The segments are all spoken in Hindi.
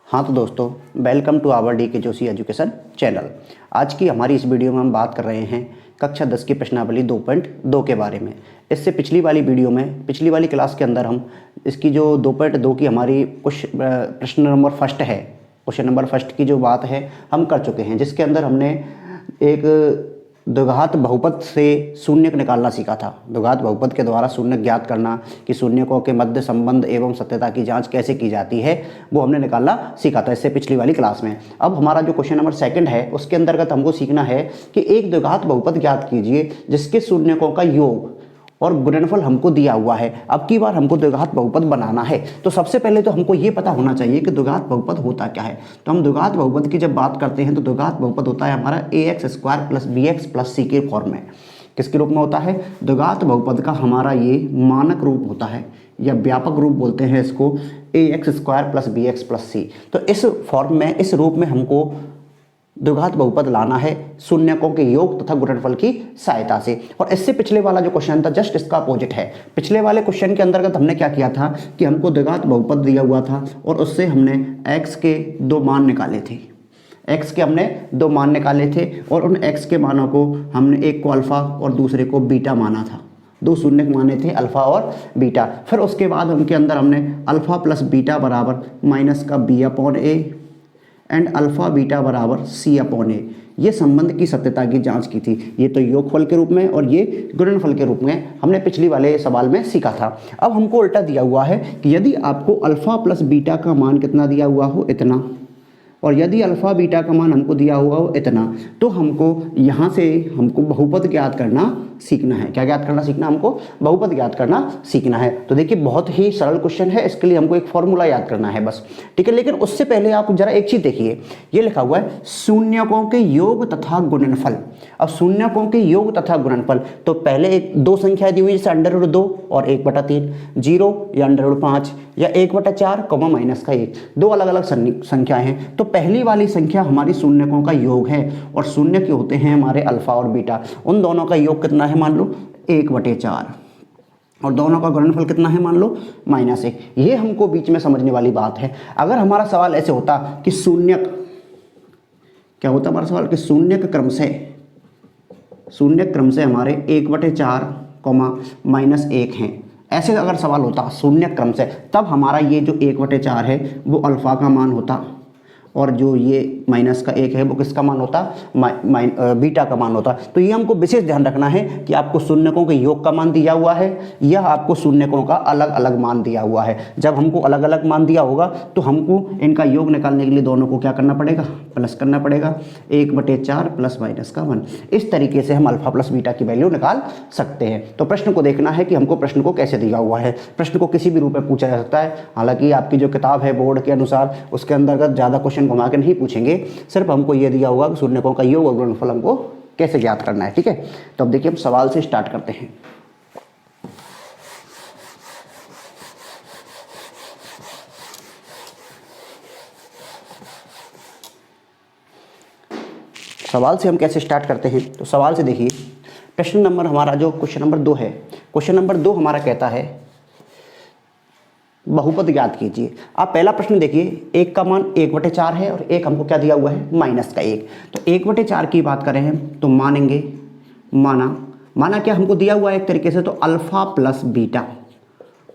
हाँ तो दोस्तों, वेलकम टू आवर डी के जोशी एजुकेशन चैनल। आज की हमारी इस वीडियो में हम बात कर रहे हैं कक्षा 10 की प्रश्नावली 2.2 के बारे में। इससे पिछली वाली क्लास के अंदर हम इसकी जो 2.2 की हमारी कुछ प्रश्न नंबर फर्स्ट है, क्वेश्चन नंबर फर्स्ट की जो बात है हम कर चुके हैं, जिसके अंदर हमने एक द्विघात बहुपद से शून्यक निकालना सीखा था। द्विघात बहुपद के द्वारा शून्यक ज्ञात करना कि शून्यकों के मध्य संबंध एवं सत्यता की जांच कैसे की जाती है, वो हमने निकालना सीखा था इससे पिछली वाली क्लास में। अब हमारा जो क्वेश्चन नंबर सेकंड है उसके अंतर्गत हमको सीखना है कि एक द्विघात बहुपद ज्ञात कीजिए जिसके शून्यकों का योग और गुणनफल हमको दिया हुआ है। अब की बार हमको द्विघात बहुपद बनाना है, तो सबसे पहले तो हमको ये पता होना चाहिए कि द्विघात बहुपद होता क्या है। तो हम द्विघात बहुपद की जब बात करते हैं तो द्विघात बहुपद होता है हमारा ax² + bx + c के फॉर्म में। किसके रूप में होता है? द्विघात बहुपद का हमारा ये मानक रूप होता है या व्यापक रूप बोलते हैं इसको, ax² + bx + c। तो इस फॉर्म में, इस रूप में हमको द्विघात बहुपद लाना है शून्यकों के योग तथा गुणनफल की सहायता से। और इससे पिछले वाला जो क्वेश्चन था जस्ट इसका अपोजिट है। पिछले वाले क्वेश्चन के अंतर्गत हमने क्या किया था कि हमको द्विघात बहुपद दिया हुआ था और उससे हमने x के दो मान निकाले थे। x के हमने दो मान निकाले थे और उन x के मानों को हमने एक को अल्फा और दूसरे को बीटा माना था। दो शून्यक माने थे अल्फा और बीटा। फिर उसके बाद उनके अंदर हमने अल्फा + बीटा बराबर -b/a एंड अल्फा बीटा बराबर c/a ये संबंध की सत्यता की जांच की थी। ये तो योगफल के रूप में और ये गुणनफल के रूप में हमने पिछली वाले सवाल में सीखा था। अब हमको उल्टा दिया हुआ है कि यदि आपको अल्फा + बीटा का मान कितना दिया हुआ हो, इतना, और यदि अल्फा बीटा का मान हमको दिया हुआ हो इतना, तो हमको यहाँ से हमको बहुपद ज्ञात करना सीखना है। क्या ज्ञात करना सीखना? हमको बहुपद ज्ञात करना सीखना है। तो देखिए बहुत ही सरल क्वेश्चन है, इसके लिए हमको एक फॉर्मूला याद करना है बस, ठीक है। लेकिन उससे पहले आप जरा एक चीज देखिए, ये लिखा हुआ है शून्यकों के योग तथा गुणनफल। अब शून्यकों के योग तथा गुणनफल, तो पहले एक दो संख्या दी हुई जैसे √2 और 1/3, 0 या √5 या 1/4 -1, दो अलग अलग संख्याएं हैं। तो पहली वाली संख्या हमारी शून्यकों का योग है और शून्य के होते हैं हमारे अल्फा और बीटा। उन दोनों का योग कितना है? मान लो 1/4, और दोनों का गुणनफल कितना है? मान लो -1। ये हमको बीच में समझने वाली बात है। अगर हमारा सवाल ऐसे होता कि शून्यक, क्या होता हमारा सवाल कि शून्यक क्रम से हमारे 1/4, -1 हैं, ऐसे अगर सवाल होता शून्यक क्रम से, तब हमारा ये जो 1/4 है वो अल्फा का मान होता और जो ये -1 है वो किसका मान होता? बीटा का मान होता। तो ये हमको विशेष ध्यान रखना है कि आपको शून्यकों के योग का मान दिया हुआ है या आपको शून्यकों का अलग अलग मान दिया हुआ है। जब हमको अलग अलग मान दिया होगा तो हमको इनका योग निकालने के लिए दोनों को क्या करना पड़ेगा? प्लस करना पड़ेगा। 1/4 + -1। इस तरीके से हम अल्फा + बीटा की वैल्यू निकाल सकते हैं। तो प्रश्न को देखना है कि हमको प्रश्न को कैसे दिया हुआ है। प्रश्न को किसी भी रूप में पूछा जा सकता है। हालांकि आपकी जो किताब है बोर्ड के अनुसार उसके अंतर्गत ज़्यादा क्वेश्चन घुमा के नहीं पूछेंगे, सिर्फ हमको ये दिया होगा कि शून्यकों का योग और गुणनफल हमको कैसे ज्ञात करना है, ठीक है। तो अब देखिए हम सवाल से स्टार्ट करते हैं। सवाल से हम कैसे स्टार्ट करते हैं? तो सवाल से देखिए, प्रश्न नंबर हमारा जो क्वेश्चन नंबर 2 है, क्वेश्चन नंबर 2 हमारा कहता है बहुपद ज्ञात कीजिए। आप पहला प्रश्न देखिए, एक का मान 1/4 है और एक हमको क्या दिया हुआ है? -1। तो 1/4 की बात करें हम तो मानेंगे, माना क्या हमको दिया हुआ है एक तरीके से, तो अल्फा + बीटा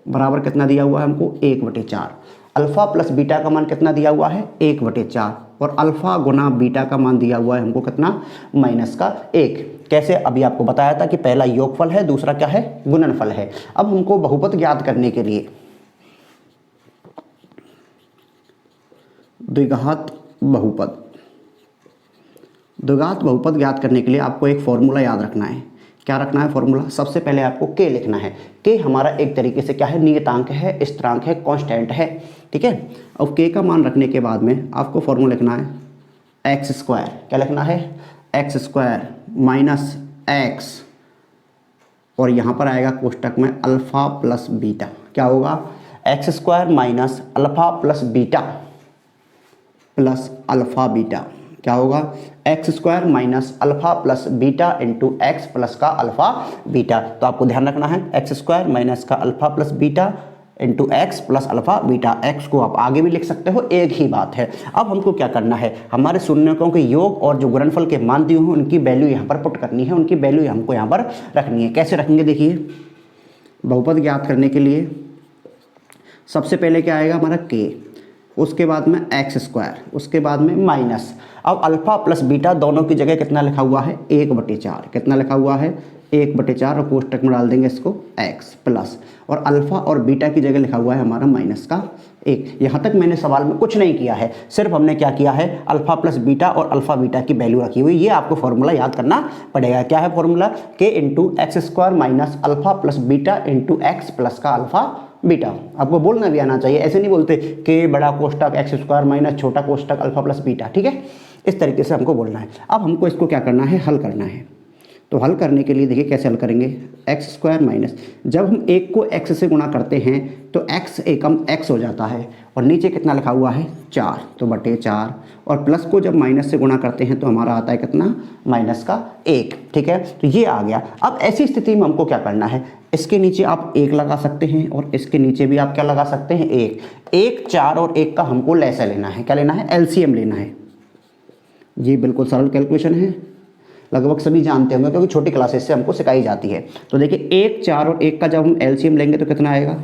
बराबर कितना दिया हुआ है हमको? 1/4। अल्फा + बीटा का मान कितना दिया हुआ है? 1/4। और अल्फा गुना बीटा का मान दिया हुआ है हमको कितना? -1। कैसे? अभी आपको बताया था कि पहला योगफल है, दूसरा क्या है? गुणनफल है। अब हमको बहुपद ज्ञात करने के लिए, द्विघात बहुपद ज्ञात करने के लिए आपको एक फॉर्मूला याद रखना है। क्या रखना है फॉर्मूला? सबसे पहले आपको k लिखना है। k हमारा एक तरीके से क्या है? नियतांक है, स्थिरांक है, कांस्टेंट है, ठीक है। अब k का मान रखने के बाद में आपको फॉर्मूला लिखना है x²। क्या लिखना है? x² - x, और यहाँ पर आएगा कोष्टक में अल्फा + बीटा। क्या होगा? x² - alpha + beta plus alpha beta. क्या होगा? x² - alpha + beta into x plus का अल्फा बीटा। तो आपको ध्यान रखना है x² - का alpha + beta into x plus alpha beta. X को आप आगे भी लिख सकते हो, एक ही बात है। अब हमको क्या करना है, हमारे शून्यकों के योग और जो गुणनफल के मान दिए हुए उनकी वैल्यू यहाँ पर पुट करनी है, उनकी वैल्यू हमको यहाँ पर रखनी है। कैसे रखेंगे, देखिए बहुपद ज्ञात करने के लिए सबसे पहले क्या आएगा हमारा k, उसके बाद में एक्स स्क्वायर, उसके बाद में माइनस। अब अल्फा प्लस बीटा दोनों की जगह कितना लिखा हुआ है, 1/4। कितना लिखा हुआ है, 1/4, और कोष्टक में डाल देंगे इसको x प्लस, और अल्फा और बीटा की जगह लिखा हुआ है हमारा माइनस का 1। यहाँ तक मैंने सवाल में कुछ नहीं किया है, सिर्फ हमने क्या किया है, अल्फा प्लस बीटा और अल्फा बीटा की वैल्यू रखी हुई। ये आपको फॉर्मूला याद करना पड़ेगा। क्या है formula, k into x square minus alpha plus beta into x plus का अल्फा बीटा। आपको बोलना भी आना चाहिए, ऐसे नहीं बोलते k बड़ा कोष्टक एक्स स्क्वायर माइनस छोटा कोष्टक अल्फा प्लस बीटा, ठीक है, इस तरीके से हमको बोलना है। अब हमको इसको क्या करना है, हल करना है। तो हल करने के लिए देखिए कैसे हल करेंगे, एक्स स्क्वायर माइनस, जब हम एक को एक्स से गुणा करते हैं तो एक्स एकम एक्स हो जाता है, और नीचे कितना लिखा हुआ है 4, तो बटे 4, और प्लस को जब माइनस से गुणा करते हैं तो हमारा आता है कितना, माइनस का 1, ठीक है। तो ये आ गया। अब ऐसी स्थिति में हमको क्या करना है, इसके नीचे आप 1 लगा सकते हैं और इसके नीचे भी आप क्या लगा सकते हैं, 1, 4 और 1 का हमको लैसा लेना है, क्या लेना है, एलसीएम लेना है। ये बिल्कुल सरल कैलकुलेशन है, लगभग सभी जानते होंगे क्योंकि छोटी क्लासेस से हमको सिखाई जाती है। तो देखिए 1, 4 और 1 का जब हम एलसीएम लेंगे तो कितना आएगा,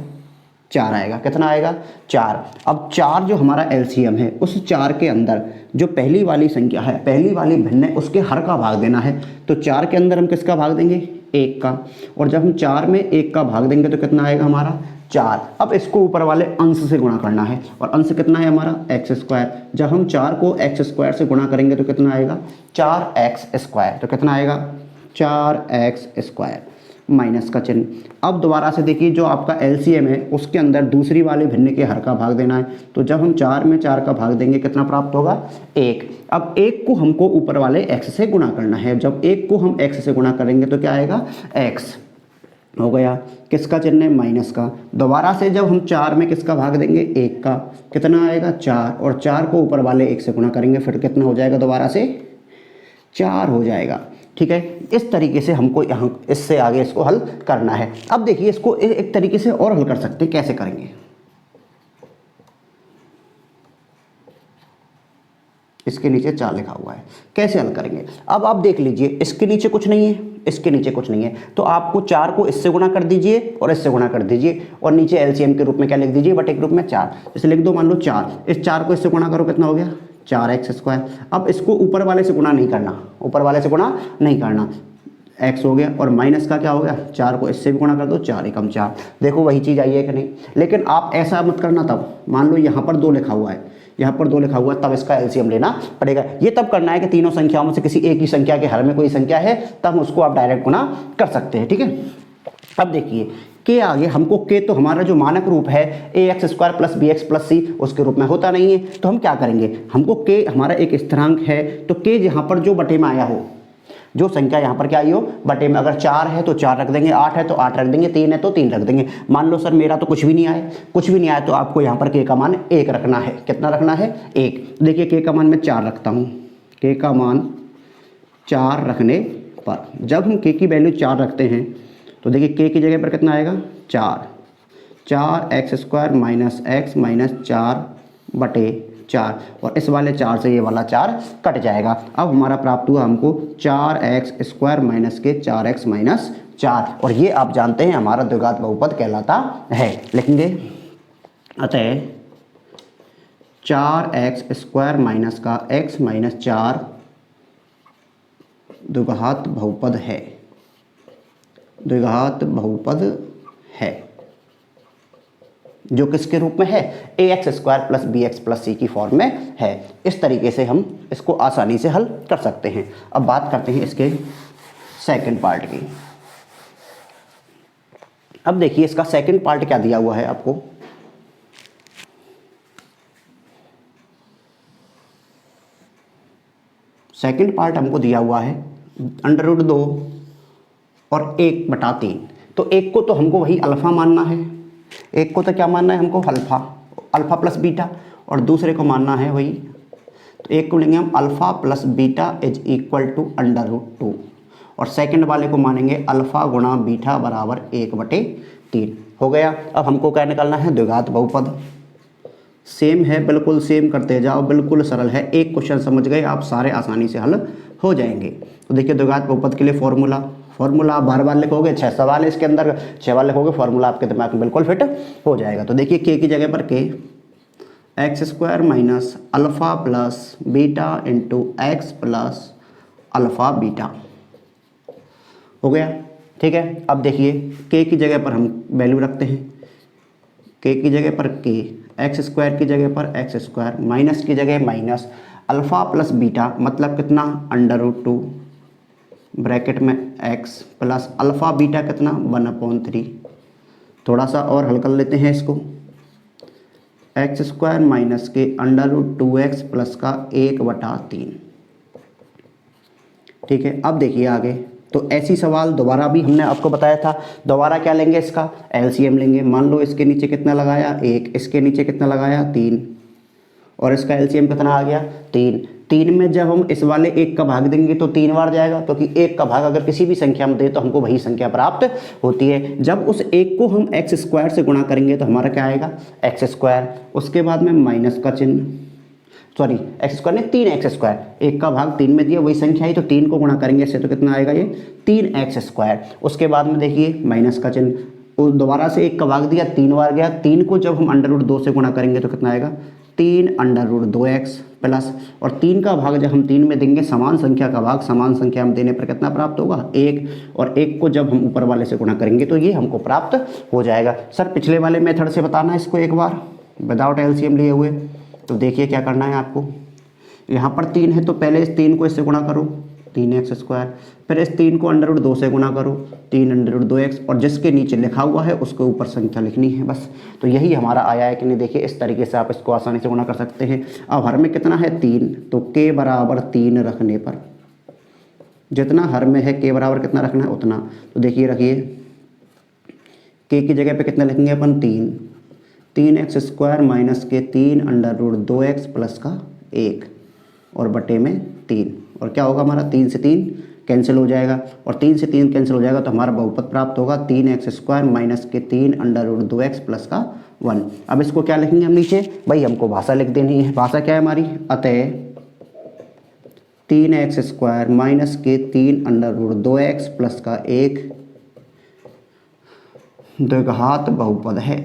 4 आएगा। कितना आएगा, 4। अब 4 जो हमारा एलसीएम है, उस 4 के अंदर जो पहली वाली संख्या है, पहली वाली भिन्न है, उसके हर का भाग देना है। तो 4 के अंदर हम किसका भाग देंगे, 1 का, और जब हम 4 में 1 का भाग देंगे तो कितना आएगा हमारा, 4। अब इसको ऊपर वाले अंश से गुणा करना है, और अंश कितना है हमारा, एक्स स्क्वायर। जब हम 4 को एक्स स्क्वायर से गुणा करेंगे तो कितना आएगा, 4x स्क्वायर। तो कितना आएगा, 4x स्क्वायर, माइनस का चिन्ह। अब दोबारा से देखिए, जो आपका एलसीएम है उसके अंदर दूसरी वाले भिन्न के हर का भाग देना है। तो जब हम 4 में 4 का भाग देंगे कितना प्राप्त होगा, 1। अब 1 को हमको ऊपर वाले x से गुणा करना है। जब 1 को हम x से गुणा करेंगे तो क्या आएगा, x हो गया, किसका चिन्ह है, माइनस का। दोबारा से जब हम 4 में किसका भाग देंगे, 1 का, कितना आएगा, 4, और 4 को ऊपर वाले 1 से गुणा करेंगे, फिर कितना हो जाएगा, दोबारा से 4 हो जाएगा, ठीक है। इस तरीके से हमको यहाँ इससे आगे इसको हल करना है। अब देखिए इसको एक तरीके से और हल कर सकते हैं, कैसे करेंगे, इसके नीचे 4 लिखा हुआ है, कैसे हल करेंगे। अब आप देख लीजिए, इसके नीचे कुछ नहीं है, इसके नीचे कुछ नहीं है, तो आपको 4 को इससे गुणा कर दीजिए और इससे गुणा कर दीजिए, और नीचे एलसीएम के रूप में क्या लिख दीजिए, बटे के रूप में 4। इसे लिख दो, मान लो 4, इस 4 को इससे गुणा करो, कितना हो गया, 4x स्क्वायर। अब इसको ऊपर वाले से गुणा नहीं करना, ऊपर वाले से गुणा नहीं करना, x हो गया, और माइनस का क्या हो गया, 4 को इससे भी गुणा कर दो, 4 एकम 4। देखो वही चीज़ आई है कि नहीं। लेकिन आप ऐसा मत करना, तब मान लो यहाँ पर 2 लिखा हुआ है, यहाँ पर 2 लिखा हुआ है, तब इसका एलसीएम लेना पड़ेगा। ये तब करना है कि तीनों संख्याओं में से किसी एक ही संख्या के हर में कोई संख्या है, तब उसको आप डायरेक्ट गुणा कर सकते हैं, ठीक है। अब देखिए के आगे हमको के, तो हमारा जो मानक रूप है ax square plus bx plus c, उसके रूप में होता नहीं है। तो हम क्या करेंगे, हमको के हमारा एक स्थिरांक है, तो के यहाँ पर जो बटे में आया हो, जो संख्या यहाँ पर क्या आई हो, बटे में, अगर 4 है तो 4 रख देंगे, 8 है तो 8 रख देंगे, 3 है तो 3 रख देंगे। मान लो सर मेरा तो कुछ भी नहीं आया, कुछ भी नहीं आया, तो आपको यहाँ पर के का मान 1 रखना है। कितना रखना है, 1। देखिए के का मान मैं 4 रखता हूँ, के का मान 4 रखने पर जब हम के की वैल्यू 4 रखते हैं तो देखिए के की जगह पर कितना आएगा, 4x square minus x minus 4 बटे 4, और इस वाले 4 से ये वाला 4 कट जाएगा। अब हमारा प्राप्त हुआ हमको 4x स्क्वायर माइनस के 4x माइनस 4, और ये आप जानते हैं हमारा द्विघात बहुपद कहलाता है। लिखेंगे अतः 4x स्क्वायर माइनस का x माइनस 4 द्विघात बहुपद है, द्विघात बहुपद है, जो किसके रूप में है, ax square plus bx plus c की फॉर्म में है। इस तरीके से हम इसको आसानी से हल कर सकते हैं। अब बात करते हैं इसके सेकंड पार्ट की। अब देखिए इसका सेकंड पार्ट क्या दिया हुआ है आपको, सेकंड पार्ट हमको दिया हुआ है √2 और 1/3। तो एक को तो हमको वही अल्फा मानना है, एक को तो क्या मानना है हमको, अल्फा प्लस बीटा, और दूसरे को मानना है वही, तो एक को लेंगे हम alpha plus beta is equal to √2, और सेकंड वाले को मानेंगे अल्फा गुणा बीटा बराबर 1/3। हो गया। अब हमको क्या निकालना है, द्विघात बहुपद। सेम है, बिल्कुल सेम करते जाओ, बिल्कुल सरल है। एक क्वेश्चन समझ गए आप, सारे आसानी से हल हो जाएंगे। तो देखिए द्विघात बहुपद के लिए फॉर्मूला आप बार बार लिखोगे, 6 सवाल है इसके अंदर, 6 बार लिखोगे, फॉर्मूला आपके दिमाग में बिल्कुल फिट हो जाएगा। तो देखिए के की जगह पर के x square minus alpha plus beta into x plus alpha beta हो गया। ठीक है, अब देखिए के की जगह पर हम वैल्यू रखते हैं, के की जगह पर के, एक्स स्क्वायर की जगह पर एक्स स्क्वायर, माइनस की जगह माइनस अल्फ़ा प्लस बीटा मतलब कितना √2 ब्रैकेट में एक्स प्लस अल्फ़ा बीटा कितना 1/3। थोड़ा सा और हल कर लेते हैं इसको, एक्स स्क्वायर माइनस के √2x प्लस का 1/3। ठीक है, अब देखिए आगे, तो ऐसी सवाल दोबारा भी हमने आपको बताया था, दोबारा क्या लेंगे, इसका एलसीएम लेंगे। मान लो इसके नीचे कितना लगाया 1, इसके नीचे कितना लगाया 3, और इसका एलसीएम कितना आ गया 3। 3 में जब हम इस वाले 1 का भाग देंगे तो 3 बार जाएगा, क्योंकि 1 का भाग अगर किसी भी संख्या में दे तो हमको वही संख्या प्राप्त होती है। जब उस 1 को हम एक्स स्क्वायर से गुणा करेंगे तो हमारा क्या आएगा एक्स स्क्वायर, उसके बाद में माइनस का चिन्ह, सॉरी एक्स स्क्वायर ने 3x स्क्वायर, 1 का भाग 3 में दिया वही संख्या है, तो 3 को गुणा करेंगे इससे तो कितना आएगा ये 3x स्क्वायर। उसके बाद में देखिए माइनस का चिन्ह, दोबारा से 1 का भाग दिया 3 बार गया, 3 को जब हम √2 से गुणा करेंगे तो कितना आएगा 3√2x प्लस, और 3 का भाग जब हम 3 में देंगे, समान संख्या का भाग समान संख्या में देने पर कितना प्राप्त होगा 1, और 1 को जब हम ऊपर वाले से गुणा करेंगे तो ये हमको प्राप्त हो जाएगा। सर पिछले वाले मेथड से बताना इसको एक बार विदाउट एलसीएम लिए हुए। तो देखिए क्या करना है आपको, यहाँ पर 3 है तो पहले इस 3 को इससे गुणा करो 3x स्क्वायर, फिर इस 3 को √2 से गुणा करो 3√2x, और जिसके नीचे लिखा हुआ है उसके ऊपर संख्या लिखनी है बस। तो यही हमारा आया है कि नहीं, देखिए इस तरीके से आप इसको आसानी से गुणा कर सकते हैं। अब हर में कितना है 3, तो k बराबर 3 रखने पर, जितना हर में है k बराबर कितना रखना है उतना, तो देखिए रखिए k की जगह पे कितना लिखेंगे अपन 3x स्क्वायर माइनस के 3√2x प्लस का 1 और बटे में 3, और क्या होगा हमारा 3 से 3 कैंसिल हो जाएगा, और 3 से 3 कैंसिल हो जाएगा तो हमारा बहुपद प्राप्त होगा 3x स्क्वायर माइनस के 3√2x प्लस का 1। अब इसको क्या लिखेंगे हम नीचे, भाई हमको भाषा लिख देनी है। भाषा क्या है हमारी, अतः 3x स्क्वायर माइनस के 3√2x प्लस का 1 द्विघात बहुपद है।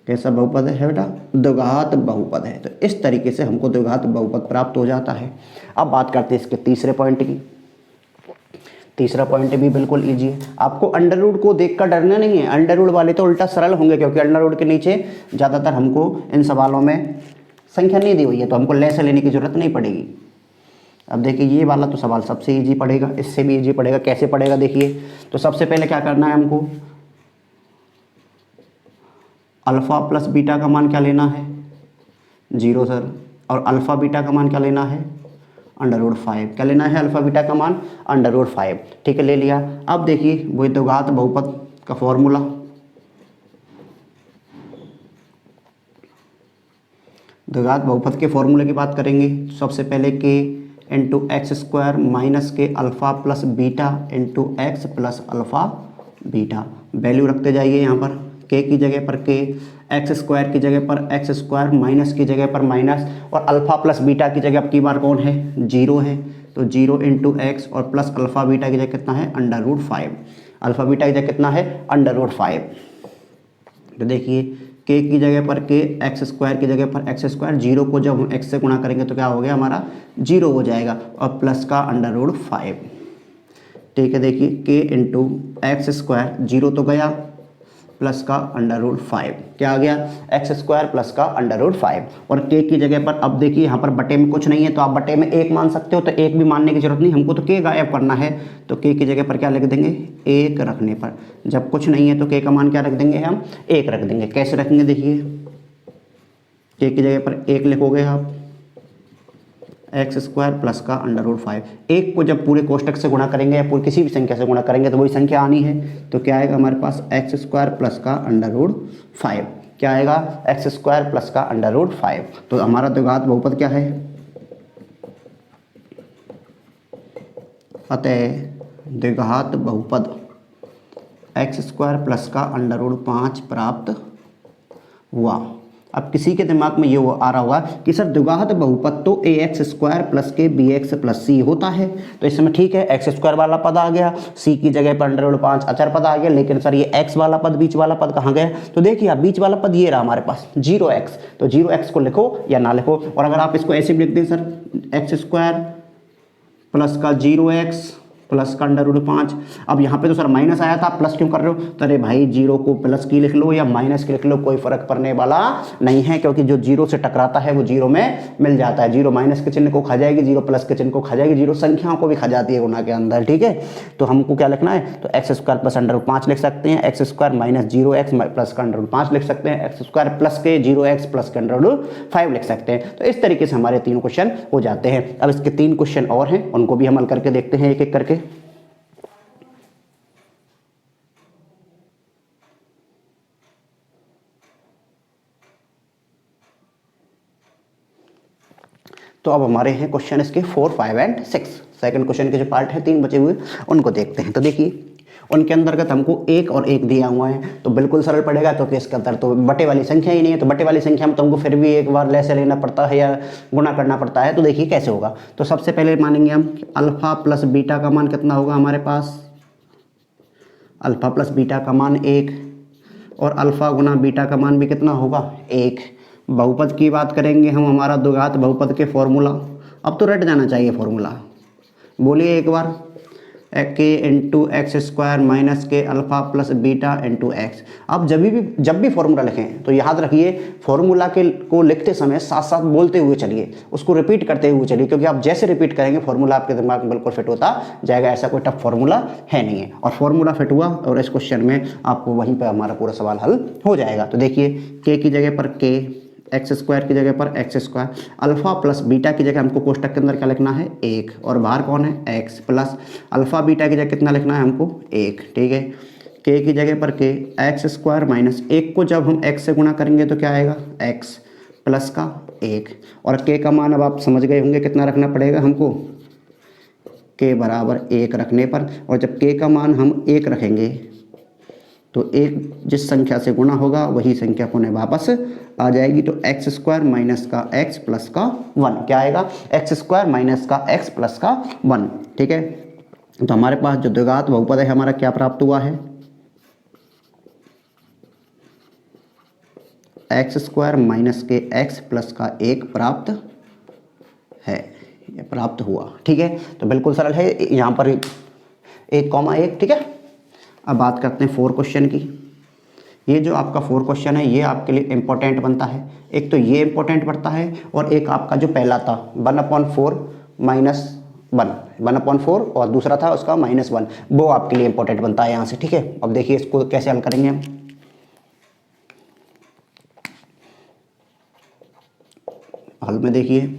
कैसा बहुपद है बेटा, द्विघात बहुपद है। तो इस तरीके से हमको द्विघात बहुपद प्राप्त हो जाता है। अब बात करते हैं इसके तीसरे पॉइंट की। तीसरा पॉइंट भी बिल्कुल इजी है, आपको अंडर रूट को देखकर डरना नहीं है। अंडर रूट वाले तो उल्टा सरल होंगे, क्योंकि अंडर रूट के नीचे ज़्यादातर हमको इन सवालों में संख्या नहीं दी हुई है, तो हमको ले से लेने की जरूरत नहीं पड़ेगी। अब देखिए ये वाला तो सवाल सबसे ईजी पड़ेगा, इससे भी ईजी पड़ेगा। कैसे पड़ेगा देखिए, तो सबसे पहले क्या करना है हमको, अल्फ़ा प्लस बीटा का मान क्या लेना है 0 सर, और अल्फ़ा बीटा का मान क्या लेना है √5। क्या लेना है अल्फ़ा बीटा का मान √5। ठीक है, ले लिया। अब देखिए वही द्विघात बहुपद का फॉर्मूला, द्विघात बहुपद के फॉर्मूले की बात करेंगे। सबसे पहले के into x square minus k alpha plus beta into x plus alpha beta, value रखते जाइए यहाँ पर, के की जगह पर के, एक्स स्क्वायर की जगह पर एक्स स्क्वायर, माइनस की जगह पर माइनस, और अल्फ़ा प्लस बीटा की जगह अब की बार कौन है 0 है, तो 0 इंटू एक्स और प्लस अल्फ़ा बीटा की जगह कितना है √5। अल्फ़ा बीटा की जगह कितना है √5। तो देखिए के की जगह पर के, एक्स स्क्वायर की जगह पर एक्स स्क्वायर, 0 को जब हम एक्स से गुणा करेंगे तो क्या हो गया हमारा 0 हो जाएगा, और प्लस का √5। ठीक है, देखिए के इंटू एक्स स्क्वायर, 0 तो गया, प्लस का √5, क्या आ गया एक्स स्क्वायर प्लस का √5, और के की जगह पर अब देखिए यहाँ पर बटे में कुछ नहीं है तो आप बटे में 1 मान सकते हो, तो 1 भी मानने की जरूरत नहीं, हमको तो के गायब करना है, तो के की जगह पर क्या लिख देंगे 1 रखने पर। जब कुछ नहीं है तो के का मान क्या रख देंगे हम 1 रख देंगे। कैसे रखेंगे देखिए, के की जगह पर 1 लिखोगे आप, एक्स स्क्वायर प्लस का √5। 1 को जब पूरे कोष्टक से गुणा करेंगे या पूरी किसी भी संख्या से गुणा करेंगे तो वही संख्या आनी है, तो क्या आएगा हमारे पास एक्स स्क्वायर प्लस का √5। क्या आएगा एक्स स्क्वायर प्लस का √5। तो हमारा द्विघात बहुपद क्या है, अतः द्विघात बहुपद एक्स स्क्वायर प्लस का अंडर रूट 5 प्राप्त हुआ। अब किसी के दिमाग में ये वो आ रहा होगा कि सर द्विघात बहुपद तो ए एक्स स्क्वायर प्लस के बी एक्स प्लस सी होता है, तो इस समय ठीक है एक्स स्क्वायर वाला पद आ गया, सी की जगह पर अंडर रूट 5 अचर पद आ गया, लेकिन सर ये एक्स वाला पद बीच वाला पद कहाँ गया? तो देखिए आप बीच वाला पद ये रहा हमारे पास 0x, तो 0x को लिखो या ना लिखो, और अगर आप इसको ऐसे भी लिख दें सर एक्स स्क्वायर प्लस का 0x प्लस का अंडर रूट 5, अब यहाँ पे तो सर माइनस आया था, प्लस क्यों कर रहे हो? तो अरे भाई जीरो को प्लस की लिख लो या माइनस की लिख लो, कोई फर्क पड़ने वाला नहीं है, क्योंकि जो जीरो से टकराता है वो जीरो में मिल जाता है। जीरो माइनस के चिन्ह को खा जाएगी, जीरो प्लस के चिन्ह को खा जाएगी, जीरो संख्याओं को भी खा जाती है गुणा के अंदर, ठीक है। तो हमको क्या लिखना है? तो X square plus under root 5 लिख सकते हैं, X square minus 0x plus का अंडर रूट 5 लिख सकते हैं, एक्स स्क्वायर प्लस के 0x प्लस का अंडर रूट 5 लिख सकते हैं। तो इस तरीके से हमारे तीनों क्वेश्चन हो जाते हैं। अब इसके 3 क्वेश्चन और हैं, उनको भी हम हल करके देखते हैं एक एक करके। तो अब हमारे हैं क्वेश्चन इसके 4, 5 एंड 6। सेकंड क्वेश्चन के जो पार्ट है 3 बचे हुए उनको देखते हैं। तो देखिए उनके अंतर्गत हमको 1 और 1 दिया हुआ है, तो बिल्कुल सरल पड़ेगा क्योंकि इसके अंदर तो बटे वाली संख्या ही नहीं है, तो बटे वाली संख्या में तो हमको फिर भी एक बार लेसे लेना पड़ता है या गुणा करना पड़ता है। तो देखिए कैसे होगा। तो सबसे पहले मानेंगे हम अल्फा प्लस बीटा का मान कितना होगा हमारे पास? अल्फा प्लस बीटा का मान 1, और अल्फा गुना बीटा का मान भी कितना होगा? 1। बहुपद की बात करेंगे हम, हमारा द्विघात बहुपद के फॉर्मूला, अब तो रट जाना चाहिए फॉर्मूला, बोलिए एक बार, के इंटू एक्स स्क्वायर माइनस के alpha plus beta into x. अब जब भी फॉर्मूला लिखें तो याद रखिए फॉर्मूला को लिखते समय साथ साथ बोलते हुए चलिए, उसको रिपीट करते हुए चलिए, क्योंकि आप जैसे रिपीट करेंगे फॉर्मूला आपके दिमाग में बिल्कुल फिट होता जाएगा। ऐसा कोई टफ फॉर्मूला है नहीं है, और फॉर्मूला फिट हुआ और इस क्वेश्चन में आपको वहीं पर हमारा पूरा सवाल हल हो जाएगा। तो देखिए के की जगह पर के, एक्स स्क्वायर की जगह पर x square, alpha plus beta की जगह हमको कोष्टक के अंदर क्या लिखना है? 1, और बाहर कौन है? एक्स, प्लस अल्फा बीटा की जगह कितना लिखना है हमको? 1, ठीक है। के की जगह पर के, एक्स स्क्वायर माइनस 1 को जब हम एक्स से गुणा करेंगे तो क्या आएगा? एक्स प्लस का 1, और के का मान अब आप समझ गए होंगे कितना रखना पड़ेगा हमको, के बराबर 1 रखने पर, और जब के का मान हम 1 रखेंगे तो 1 जिस संख्या से गुणा होगा वही संख्या पुनः वापस आ जाएगी। तो एक्स स्क्वायर माइनस का एक्स प्लस का 1 क्या आएगा? एक्स स्क्वायर माइनस का एक्स प्लस का 1, ठीक है। तो हमारे पास जो द्विघात बहुपद है हमारा क्या प्राप्त हुआ है? एक्स स्क्वायर माइनस के एक्स प्लस का 1 प्राप्त है, ये प्राप्त हुआ, ठीक है। तो बिल्कुल सरल है, यहाँ पर 1,1, ठीक है। अब बात करते हैं 4 क्वेश्चन की। ये जो आपका 4 क्वेश्चन है ये आपके लिए इंपॉर्टेंट बनता है, एक तो ये इंपॉर्टेंट बनता है, और एक आपका जो पहला था 1/4 माइनस 1/4 और दूसरा था उसका -1, वो आपके लिए इंपॉर्टेंट बनता है यहाँ से, ठीक है। अब देखिए इसको कैसे हल करेंगे हम। हल में देखिए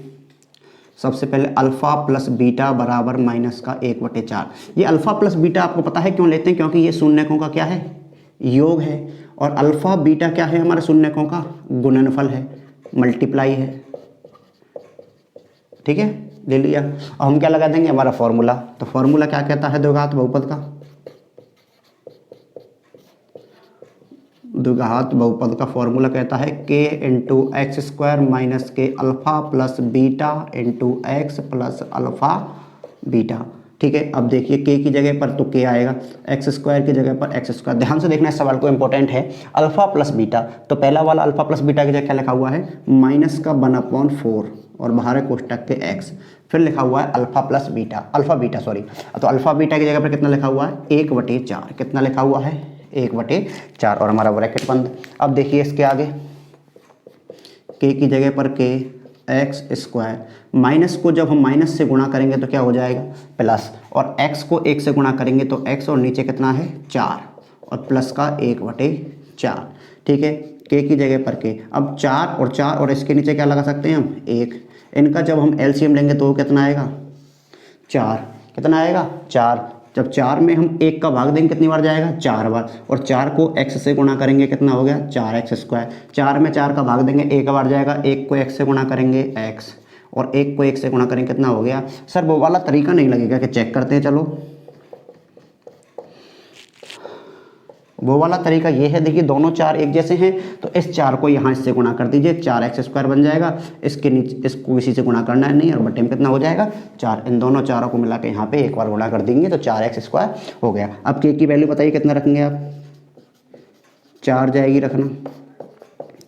सबसे पहले अल्फा प्लस बीटा बराबर माइनस का 1/4। ये अल्फा प्लस बीटा आपको पता है क्यों लेते हैं? क्योंकि ये शून्यकों का क्या है? योग है, और अल्फा बीटा क्या है? हमारे शून्यकों का गुणनफल है, मल्टीप्लाई है, ठीक है, ले लिया। अब हम क्या लगा देंगे? हमारा फॉर्मूला। तो फॉर्मूला क्या कहता है द्विघात बहुपद का? द्विघात बहुपद का फॉर्मूला कहता है के इंटू एक्स स्क्वायर माइनस के alpha plus beta into x plus alpha beta, ठीक है। अब देखिए के की जगह पर तो के आएगा, एक्स स्क्वायर की जगह पर एक्स स्क्वायर। ध्यान से देखना इस सवाल को, इंपॉर्टेंट है। अल्फा प्लस बीटा, तो पहला वाला अल्फा प्लस बीटा की जगह क्या लिखा हुआ है? माइनस का 1/4 और बाहर है कोष्टक के एक्स, फिर लिखा हुआ है alpha plus beta, alpha beta sorry. तो अल्फा बीटा की जगह पर कितना लिखा हुआ है? 1/4। कितना लिखा हुआ है? 1/4, और हमारा ब्रैकेट बंद। अब देखिए इसके आगे के की जगह पर के, एक्स स्क्वायर, माइनस को जब हम माइनस से गुणा करेंगे तो क्या हो जाएगा? प्लस, और एक्स को 1 से गुणा करेंगे तो एक्स, और नीचे कितना है? 4, और प्लस का 1/4, ठीक है। के की जगह पर के, अब 4 और 4 और इसके नीचे क्या लगा सकते हैं हम? 1। इनका जब हम एलसीएम लेंगे तो कितना आएगा? 4। कितना आएगा? 4। जब 4 में हम 1 का भाग देंगे कितनी बार जाएगा? 4 बार, और 4 को x से गुणा करेंगे कितना हो गया? 4x square. 4 में 4 का भाग देंगे 1 बार जाएगा, 1 को x से गुणा करेंगे x, और 1 को 1 से गुणा करेंगे कितना हो गया? सर वो वाला तरीका नहीं लगेगा कि चेक करते हैं, चलो वो वाला तरीका ये है, देखिए दोनों 4 एक जैसे हैं तो इस 4 को यहाँ इससे गुणा कर दीजिए, 4x² बन जाएगा। इसके नीचे इसको इसी से गुणा करना है नहीं, और बटे में कितना हो जाएगा 4। इन दोनों चारों को मिला के यहाँ पे एक बार गुणा कर देंगे तो 4x² हो गया। अब k की वैल्यू बताइए कितना रखेंगे आप, 4 जाएगी रखना,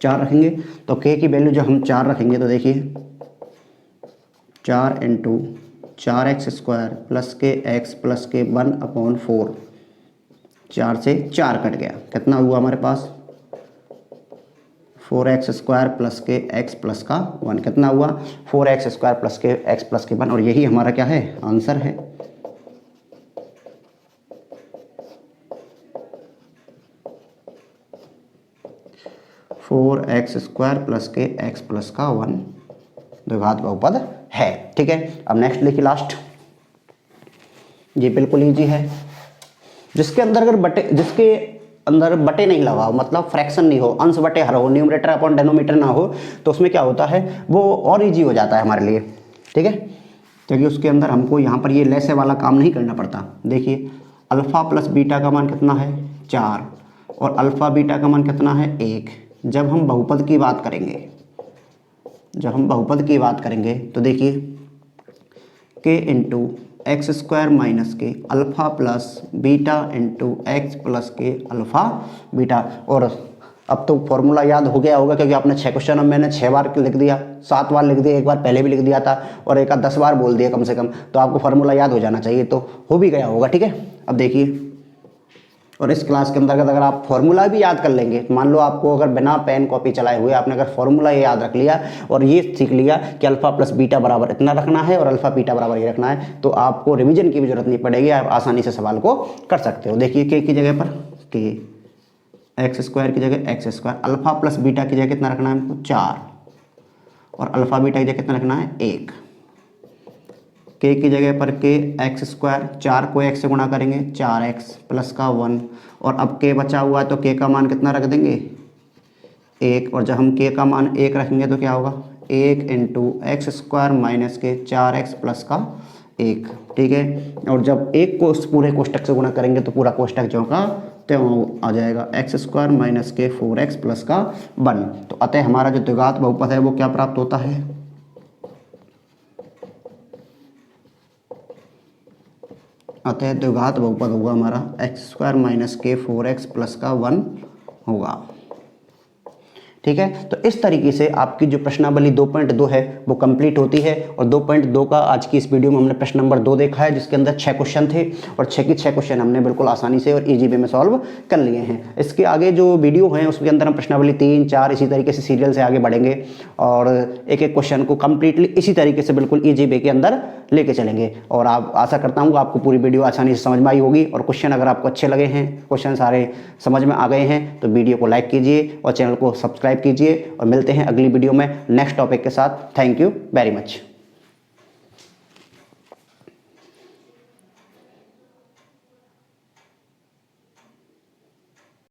4 रखेंगे तो k की वैल्यू जो हम 4 रखेंगे तो देखिए 4 × 4x² प्लस के x प्लस के 1/4, 4 से 4 कट गया, कितना हुआ हमारे पास 4x² प्लस के x प्लस का 1, कितना हुआ 4x² प्लस के x प्लस के 1, और यही हमारा क्या है आंसर है। फोर एक्स स्क्वायर प्लस के x प्लस का 1 द्विघात बहुपद है। ठीक है, अब नेक्स्ट लिखिए लास्ट, ये बिल्कुल ईजी है। जिसके अंदर बटे नहीं लगा हो, मतलब फ्रैक्शन नहीं हो, अंश बटे हर हो, न्यूमरेटर अपॉन डेनोमीटर ना हो, तो उसमें क्या होता है वो और इजी हो जाता है हमारे लिए। ठीक है, क्योंकि उसके अंदर हमको यहाँ पर ये लेसे वाला काम नहीं करना पड़ता। देखिए अल्फ़ा प्लस बीटा का मान कितना है 4 और अल्फ़ा बीटा का मान कितना है 1। जब हम बहुपद की बात करेंगे, तो देखिए k into x square minus k alpha plus beta into x plus k alpha beta. और अब तो फॉर्मूला याद हो गया होगा, क्योंकि आपने 6 क्वेश्चन, अब मैंने 6 बार लिख दिया, 7 बार लिख दिया, एक बार पहले भी लिख दिया था और एक आध 10 बार बोल दिया कम से कम, तो आपको फार्मूला याद हो जाना चाहिए, तो हो भी गया होगा। ठीक है, अब देखिए, और इस क्लास के अंतर्गत अगर आप फॉर्मूला भी याद कर लेंगे, मान लो आपको अगर बिना पेन कॉपी चलाए हुए आपने अगर फॉर्मूला ये याद रख लिया और ये सीख लिया कि अल्फ़ा प्लस बीटा बराबर इतना रखना है और अल्फ़ा बीटा बराबर ये रखना है, तो आपको रिवीजन की भी जरूरत नहीं पड़ेगी, आप आसानी से सवाल को कर सकते हो। देखिए k की जगह पर k, एक्स स्क्वायर की जगह x square, alpha plus beta की जगह कितना रखना है हमको 4 और अल्फ़ा बीटा की जगह कितना रखना है 1। k की जगह पर k एक्स स्क्वायर, 4 को x से गुणा करेंगे 4x प्लस का 1, और अब k बचा हुआ है तो k का मान कितना रख देंगे 1, और जब हम k का मान 1 रखेंगे तो क्या होगा 1 इंटू एक्स स्क्वायर माइनस के 4x प्लस का 1। ठीक है, और जब 1 को उस पूरे कोष्टक से गुणा करेंगे तो पूरा कोष्टक जो का त्यों आ जाएगा एक्स स्क्वायर माइनस के 4x प्लस का 1। तो अतः हमारा जो द्विघात बहुपद है वो क्या प्राप्त होता है, अतः द्विघात बहुपद होगा हमारा एक्स स्क्वायर माइनस के 4x प्लस का 1 होगा। ठीक है, तो इस तरीके से आपकी जो प्रश्नावली 2.2 है वो कंप्लीट होती है। और 2.2 का आज की इस वीडियो में हमने प्रश्न नंबर 2 देखा है, जिसके अंदर 6 क्वेश्चन थे और 6 के 6 क्वेश्चन हमने बिल्कुल आसानी से और इजी वे में सॉल्व कर लिए हैं। इसके आगे जो वीडियो हैं उसके अंदर हम प्रश्नावली 3, 4 इसी तरीके से सीरियल से आगे बढ़ेंगे और एक एक क्वेश्चन को कंप्लीटली इसी तरीके से बिल्कुल इजी वे के अंदर लेके चलेंगे। और आप आशा करता हूँ आपको पूरी वीडियो आसानी से समझ में आई होगी, और क्वेश्चन अगर आपको अच्छे लगे हैं, क्वेश्चन सारे समझ में आ गए हैं, तो वीडियो को लाइक कीजिए और चैनल को सब्सक्राइब कीजिए, और मिलते हैं अगली वीडियो में नेक्स्ट टॉपिक के साथ। Thank you very much.